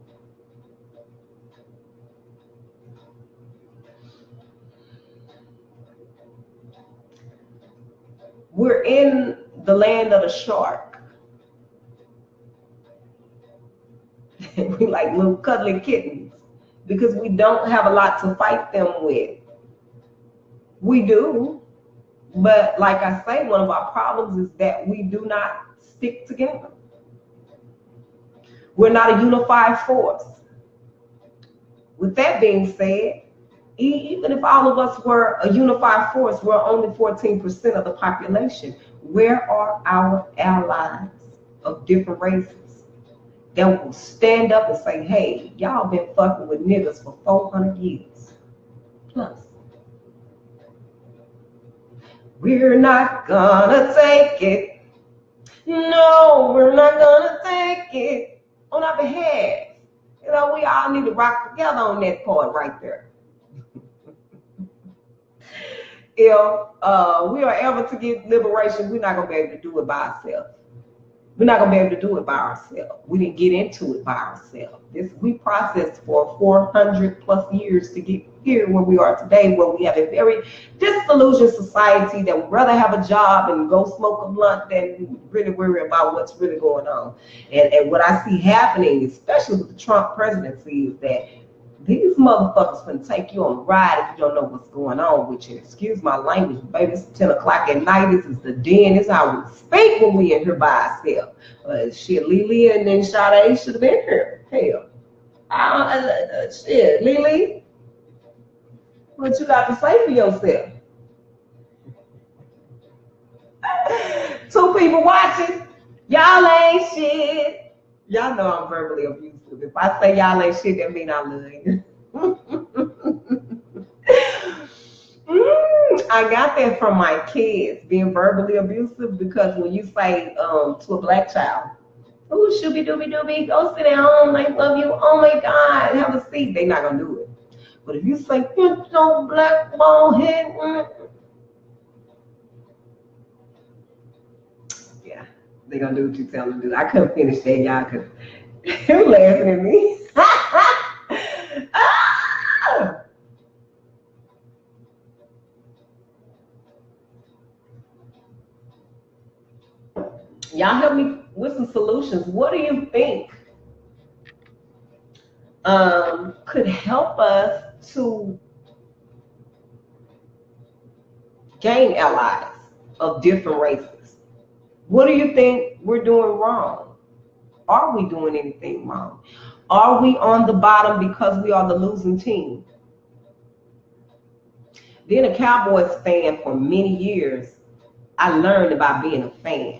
We're in the land of the shark. We like little cuddly kittens because we don't have a lot to fight them with. We do, but like I say, one of our problems is that we do not stick together. We're not a unified force. With that being said, even if all of us were a unified force, we're only 14% of the population. Where are our allies of different races? that will stand up and say, hey, y'all been fucking with niggas for 400 years plus. We're not gonna take it. No, we're not gonna take it on our behalf. You know, we all need to rock together on that part right there. If we are ever to get liberation, we're not gonna be able to do it by ourselves. We're not gonna be able to do it by ourselves. We didn't get into it by ourselves. We processed for 400 plus years to get here where we are today, where we have a very disillusioned society that would rather have a job and go smoke a blunt than really worry about what's really going on. And what I see happening, especially with the Trump presidency, is that these motherfuckers can take you on a ride if you don't know what's going on with you. Excuse my language, baby. It's 10 o'clock at night. This is the den. This is how we speak when we in here by ourselves. Shit, Lele and then Sade should have been here. Hell. Shit, Lele. What you got to say for yourself? Two people watching. Y'all ain't shit. Y'all know I'm verbally abusive. If I say y'all ain't shit, that mean I love you. I got that from my kids, being verbally abusive, because when you say to a black child, oh, shooby dooby dooby, go sit down, I love you, oh my God, have a seat, they're not going to do it. But if you say, you know, black ball head, yeah, they're going to do what you tell them to do. I couldn't finish that, y'all, because you're laughing at me. Y'all help me with some solutions. What do you think could help us to gain allies of different races? What do you think we're doing wrong? Are we doing anything wrong? Are we on the bottom because we are the losing team? Being a Cowboys fan for many years, I learned about being a fan.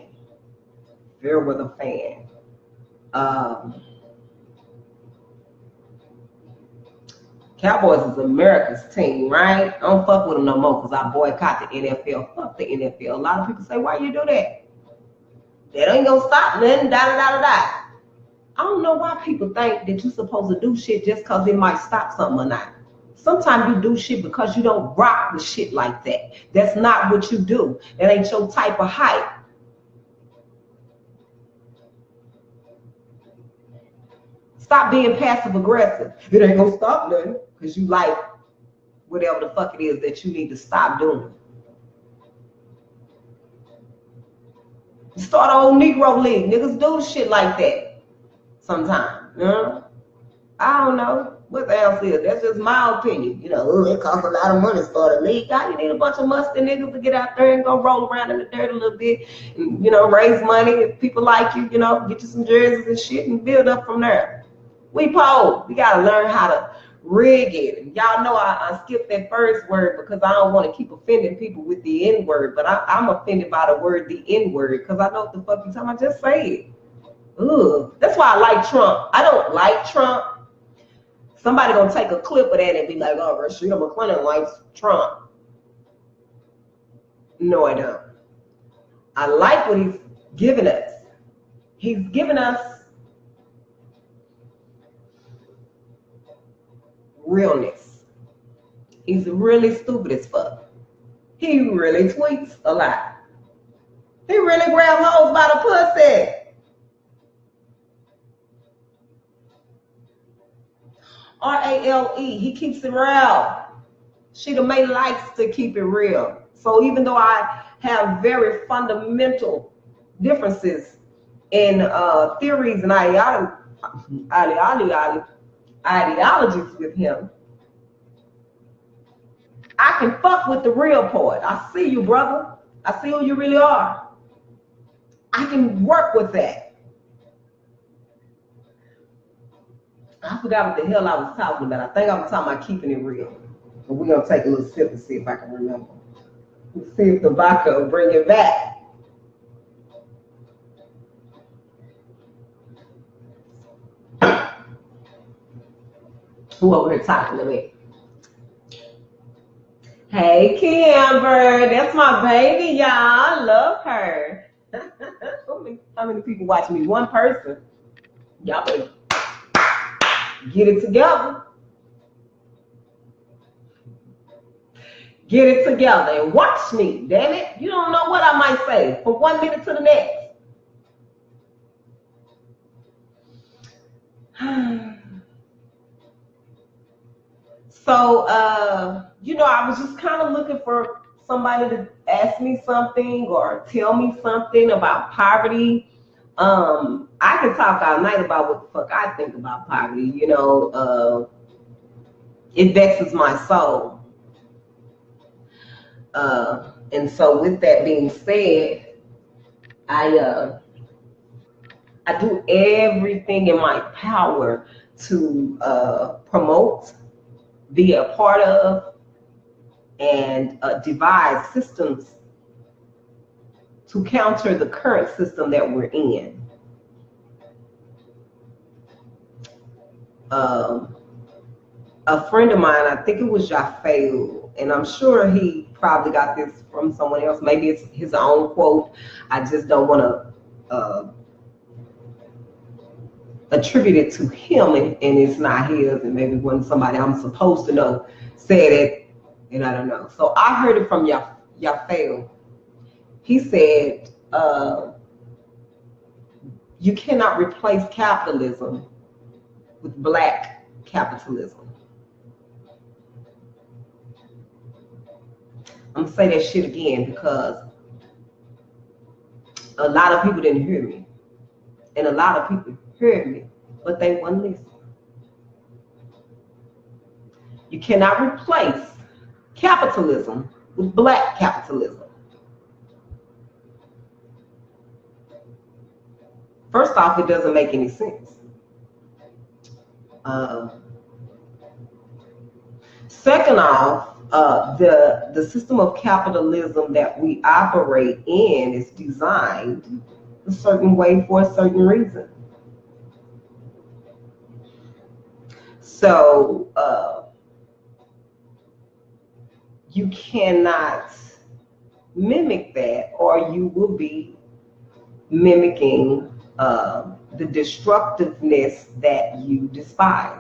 Fair weather fan. Cowboys is America's team, right? I don't fuck with them no more because I boycott the NFL. Fuck the NFL. A lot of people say, why you do that? That ain't gonna stop nothing, da-da-da-da-da. I don't know why people think that you're supposed to do shit just because it might stop something or not. Sometimes you do shit because you don't rock with shit like that. That's not what you do. That ain't your type of hype. Stop being passive aggressive. It ain't gonna stop nothing because you like whatever the fuck it is that you need to stop doing. Start an old Negro league. Niggas do shit like that sometimes. You know? I don't know what the else is. That's just my opinion. You know, it costs a lot of money to start a league. God, you need a bunch of musty niggas to get out there and go roll around in the dirt a little bit and, you know, raise money. If people like you, you know, get you some jerseys and shit and build up from there. We poor. We got to learn how to rig it. And y'all know I skipped that first word because I don't want to keep offending people with the N word, but I'm offended by the word, the N word, because I know what the fuck you're talking about. Just say it. Ugh. That's why I like Trump. I don't like Trump. Somebody gonna take a clip of that and be like, oh, Sheedah McClendon likes Trump. No, I don't. I like what he's given us. He's given us realness. He's really stupid as fuck. He really tweets a lot. He really grabs hoes by the pussy. R-A-L-E. He keeps it real. Sheedah Mae likes to keep it real. So even though I have very fundamental differences in theories and ideologies with him, I can fuck with the real part. I see you, brother. I see who you really are. I can work with that. I forgot what the hell I was talking about. I think I was talking about keeping it real. But we're going to take a little sip and see if I can remember. Let's see if the vodka will bring it back. who over here talking to me. Hey, Kimber, that's my baby, y'all. I love her. How many people watch me? One person. Y'all better get it together. Get it together and watch me, damn it. You don't know what I might say from 1 minute to the next. So, I was just kind of looking for somebody to ask me something or tell me something about poverty. I can talk all night about what the fuck I think about poverty. It vexes my soul. And so with that being said, I do everything in my power to promote, be a part of, and devise systems to counter the current system that we're in. A friend of mine, I think it was Jafael, and I'm sure he probably got this from someone else. Maybe it's his own quote. I just don't want to attribute it to him, and it's not his, and maybe when somebody I'm supposed to know said it, and I don't know. So I heard it from Jafael. He said, you cannot replace capitalism with black capitalism. I'm gonna say that shit again because a lot of people didn't hear me, and a lot of people heard me, but they wouldn't listen. You cannot replace capitalism with black capitalism. First off, it doesn't make any sense. Second off, the system of capitalism that we operate in is designed a certain way for a certain reason. So you cannot mimic that, or you will be mimicking the destructiveness that you despise.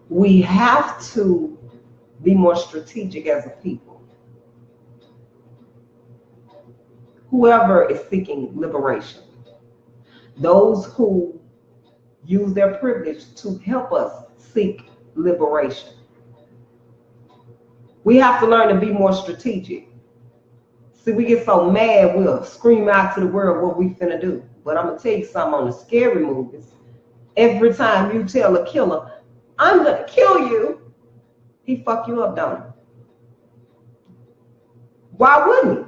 We have to be more strategic as a people. Whoever is seeking liberation, those who use their privilege to help us seek liberation, we have to learn to be more strategic. See, we get so mad, we'll scream out to the world what we finna do. But I'm gonna tell you something on the scary movies. Every time you tell a killer, I'm gonna kill you, he fuck you up, don't he? Why wouldn't he?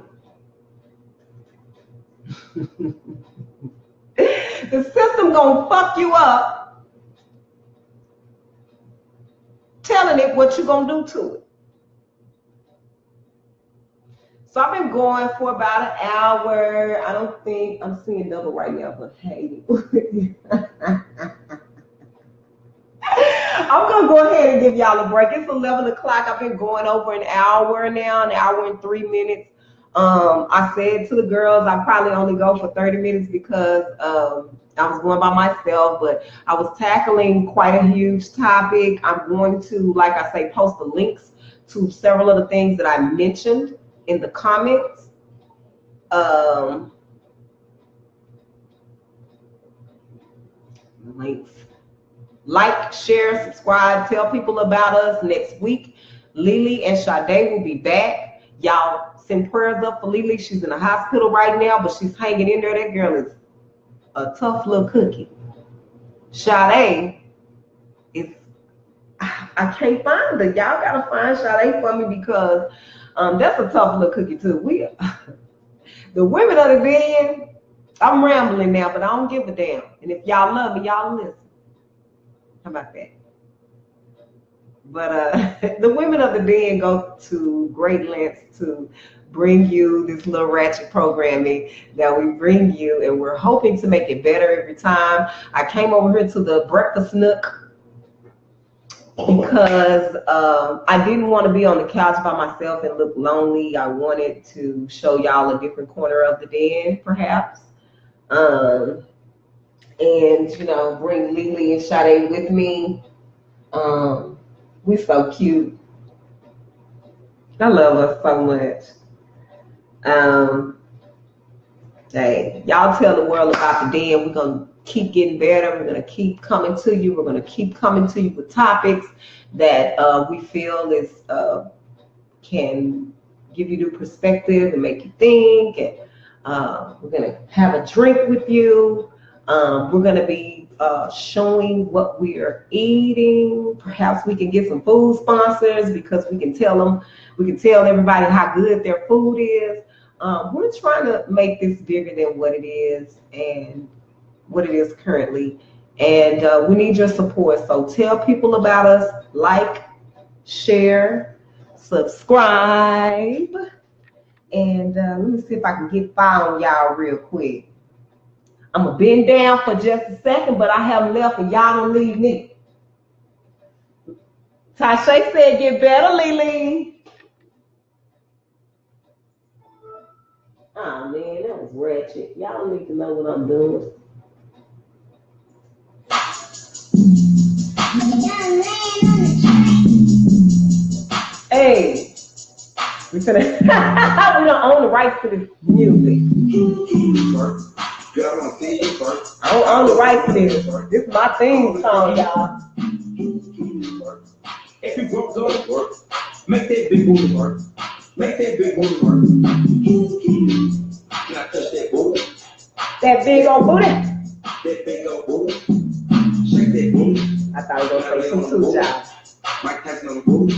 The system gonna fuck you up, telling it what you gonna do to it. So I've been going for about an hour. I don't think I'm seeing double right now, but hey. I'm gonna go ahead and give y'all a break. It's 11 o'clock. I've been going over an hour now, an hour and 3 minutes. I said to the girls, I probably only go for 30 minutes because I was going by myself, but I was tackling quite a huge topic. I'm going to, like I say, post the links to several of the things that I mentioned in the comments. Links. Like, share, subscribe, tell people about us. Next week, Lele and Sade will be back. Y'all send prayers up for Lele. She's in the hospital right now, but she's hanging in there. That girl is a tough little cookie. Sade is, I can't find her. Y'all gotta find Sade for me because that's a tough little cookie too. The women of the den, I'm rambling now, but I don't give a damn. And if y'all love me, y'all listen. How about that? But the women of the den go to great lengths to bring you this little ratchet programming that we bring you, and we're hoping to make it better every time. I came over here to the breakfast nook because I didn't want to be on the couch by myself and look lonely. I wanted to show y'all a different corner of the den, perhaps. And, you know, bring Lele and Sade with me. We so cute. I love us so much. Hey, y'all tell the world about the den. We're gonna keep getting better. We're gonna keep coming to you. We're gonna keep coming to you with topics that we feel is can give you new perspective and make you think. And we're gonna have a drink with you. We're gonna be showing what we are eating. Perhaps we can get some food sponsors because we can tell everybody how good their food is. We're trying to make this bigger than what it is and what it is currently. And we need your support. So tell people about us, like, share, subscribe. And let me see if I can get fire on y'all real quick. I'm going to bend down for just a second, but I haven't left and y'all don't leave me. Tasha said, get better, Lele. Oh, man, that was ratchet. Y'all need to know what I'm doing. Hey, we don't own the rights to this music. I don't own the rights to this. This is my theme song, y'all. If you work, make that big booty work. Make that big booty work. Can I touch that booty? That big old booty. That big old booty. Shake that booty. I thought you were going to say some two jobs. Mike Tyson on the booty.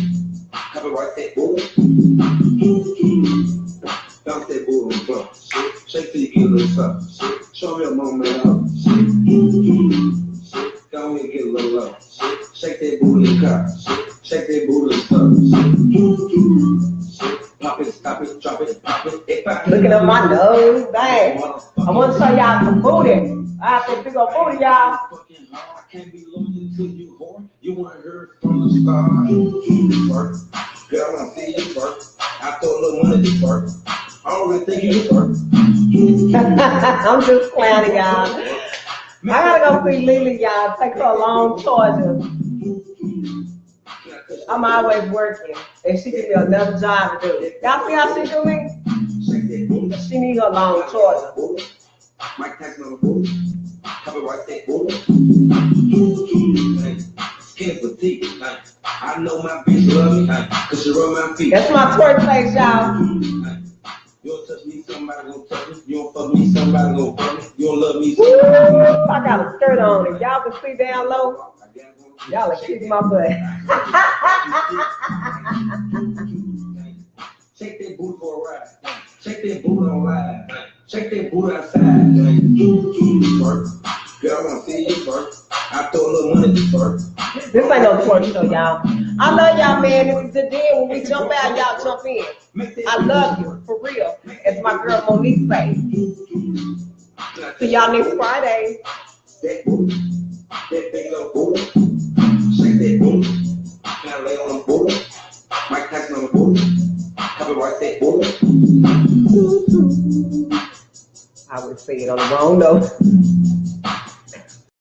Copyright that booty. Bounce that booty on the floor. Shake till you get a little something. Show me a moment of shit. Go ahead and get a little love. Shake that booty in the car. Shake that booty in the stuff. Pop it, stop it, drop it, pop it. Looking at my nose, dang. I want to show y'all some booty. I have to big old booty, y'all. I can't be loyal to you, whore. You want her from the start. Girl, I want to see you work. I throw a little money to work. I don't really think you work. I'm just clowning, y'all. I gotta go see Lele, y'all. Take her along Georgia. I'm always working, and she give me another job to do. Y'all see how she do me? She need her long Georgia. Mike Tyson on the booty. Copyright that booty. Skin fatigue. I know my bitch love me, cause she rub my feet. That's my twerk face, y'all. You don't touch me, somebody gonna touch me. You don't fuck me, somebody gonna fuck me. You don't love me, somebody gonna fuck me. I got a skirt on. If y'all can see down low, y'all are kicking my butt. Shake that booty for a ride. Shake that booty on live. Shake that booty outside. Work. Girl, I wanna see you work. I throw a little money to work. This ain't no twerk show, y'all. I love y'all, man. This is the day when we jump out, y'all jump in. I love you, for real. As my girl Monique say. See y'all next Friday. That booty. That big old booty. Shake that booty. Can I lay on the booty? Mike Tyson on the booty. Copyright that booty. I would say it on the wrong note.